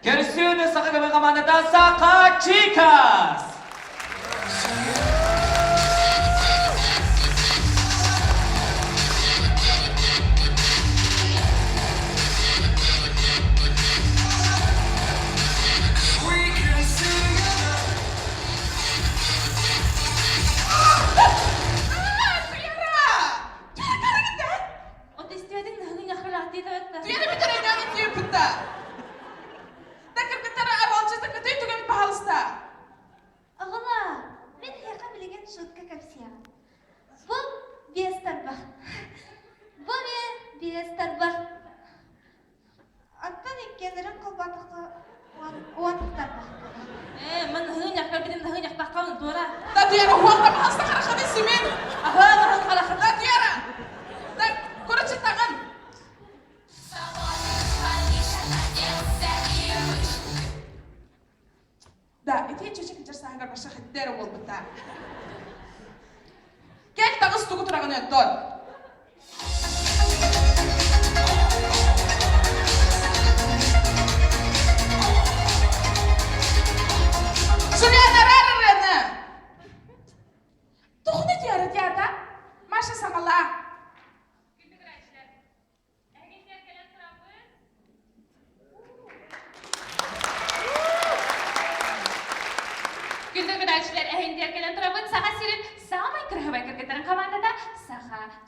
Kersiyon sa kagawang kamanata sa Kachikas!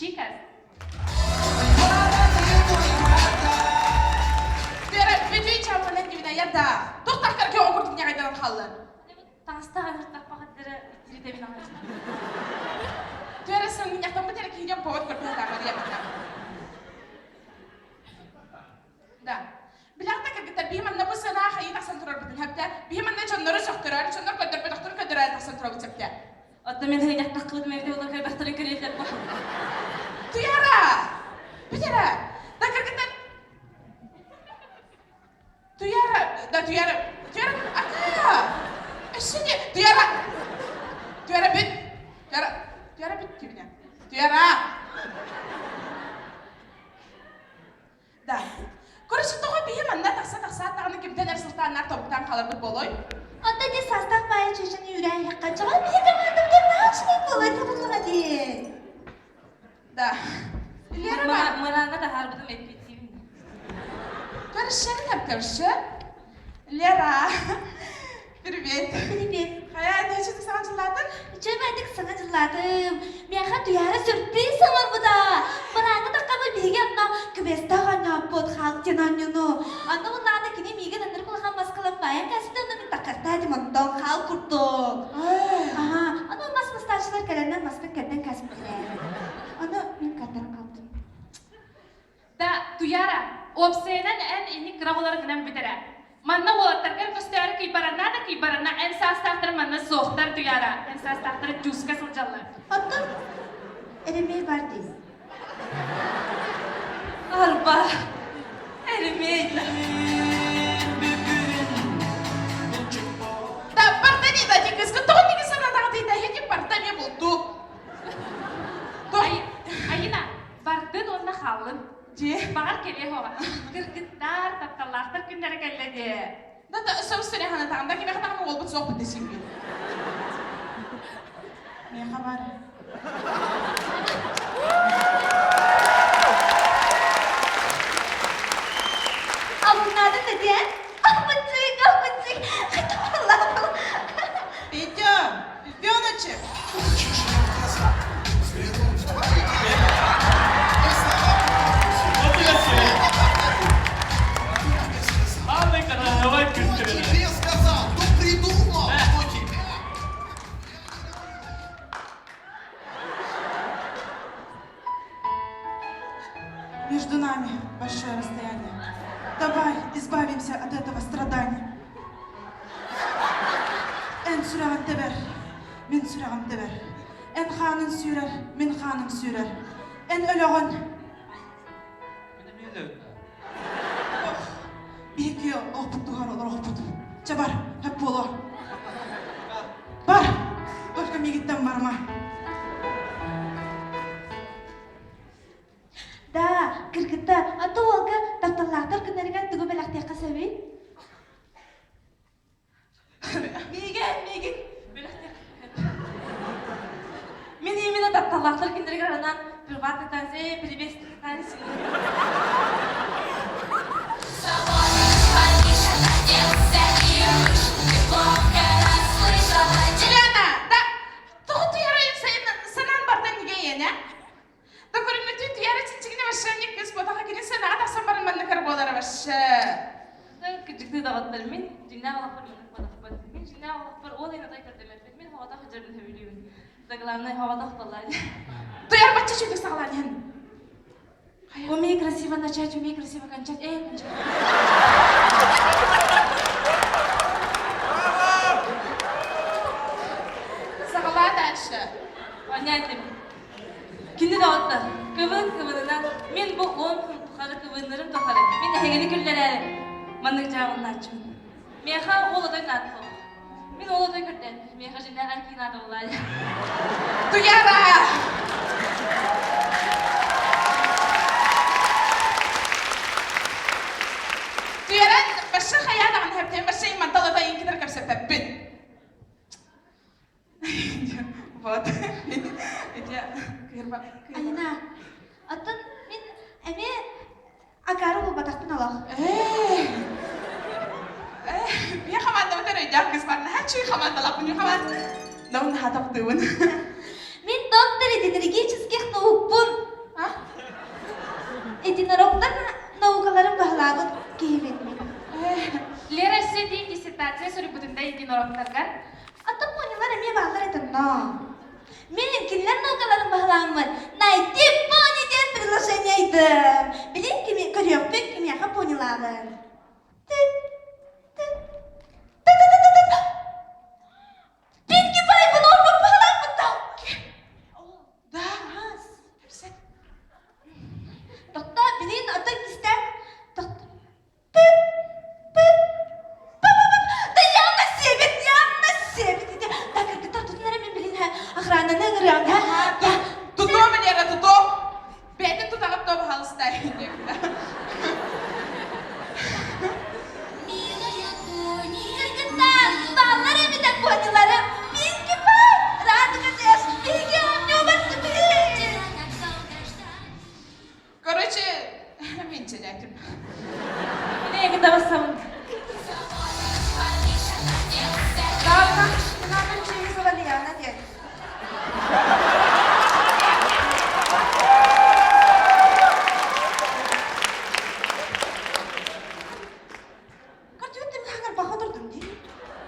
Chicas. sürağın teber, men sürağın teber. En xanın sürer, men xanın sürer. En ölöğün. Benim niye de öyle? Beki okput duhar olur okput. Çabar, hep bolu. Bar, başka migitten barma. Da, kırgıtta, atı olga, taptallaktar kınarıgan tıgı belaktiya kasabi. Megen. Men yemine taptallaklar kindergar anan privatny tanesi, privesny tanesi. Juliana, da, tuh tuyarayım senan bardan giyene. Da kurun bütün tuyarı çiçeğine başlayın kız botağa girin sen ada sambarın manna karbolara baş. Küçüktü dağıtlar men, cinna alaklar yemek badak. Men cinna alaklar o dayna dayta demek. Men havada hıcırını hövülüyorum. Dağlarına havada hıpallar. Tuyar bacı çocuk sağlar yani. Умей красиво начать, умей красиво кончать. Кончать. Sağlar da aşı. Понятно. Кинди дağıtlar. Kıvınından men bu 10 tuharı kıvınlarım tuharı. Men hegeni küllere mandık cevabını açım. Meha oladay natlı. Men oladay kırden. Meha jinna erkeğin adı olay. Tuyara. Tuyaran başı hayal an hep başı mantalı da yinkiler kapsa tabbin. Вот. Это кырба. Ayına, atın min eme akarı bu bataktan alaq. Я команда утары жакыс барна. Хачи команда лапын команд. Давын хатап тывын. Min доктор единергических наукпун. А? Единороктар наукаларын бағалабын кейбет мен. Лера сети диссертация сөрүбүтүндө единороктарга. Atın ponyalar eme bağlar etin no. Benim kimler naukaların бағалабын. Найти поняден приглашениейдім. Білем кеме көрөкпек кемеға поняларын. Pinkie Pie bu normal бағалабын тау. Да. Dokta bilin atın istek. Dokta. Da yanlış sebet. Da kırgıtar tutunlara ben bilin ha. Akranına ngırıyan ha. Ya. Tutu men yara tutu. Beten tutaqap to bahalstay. Kırgıtar. Bağlar emiden ponyalarım. Pinkie Pie. Rahat kıracağız. Bilgi omnibus bir. Короче, мен чиляким. Yine yakında basamın. Kalkan. Kenapa çeyiz olalım ya? Ne diyor? Kaçıyordum hangar bakıyordum diye.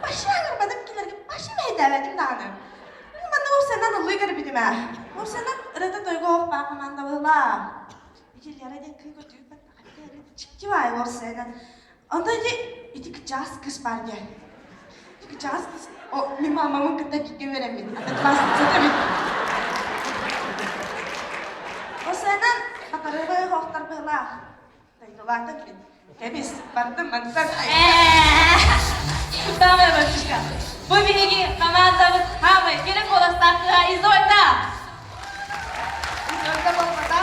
Başı hangar benim kilerge başı mı hedevedim dağını. Ben de o senden ılığı garibiydim ha. O senden ırada duygu ok bakımanda valla. Bir yere de kıyı götürüp ben de çıktı var o senden. Ondan önce idik caz kız var diye. Idik caz kız. O benim mamamın kıta kikin veremedim. Atlas kıta o senden bakarı hoktar bela. Duygulardan gidin. Temiz, bardım, mantıklar. Кутамая батюшка. Вы береги, командовать хамы. Керек оластаққа изольда. İzolda bolbata.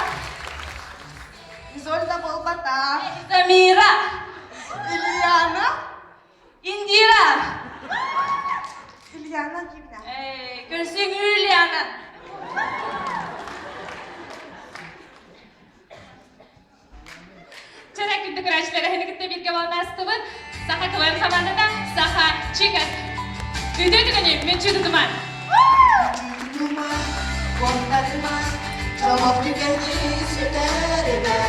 İzolda bolbata. Замира. İlyana. Индира. İlyana kimle? Көрсең Юлияны. Çana күндік рәшілері хәнігітті бірге болмастығы. Саха кылайым командада Саха Чикас. Үйді түгіне мен чүді думан. Duman, korkarman, cevap tükenir süterime.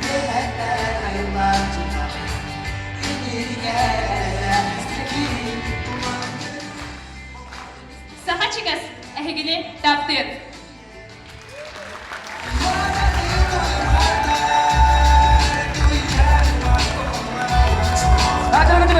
Mühendler hayırlar çıkar, inirge, Саха Чикас. Әхігіне таптыр.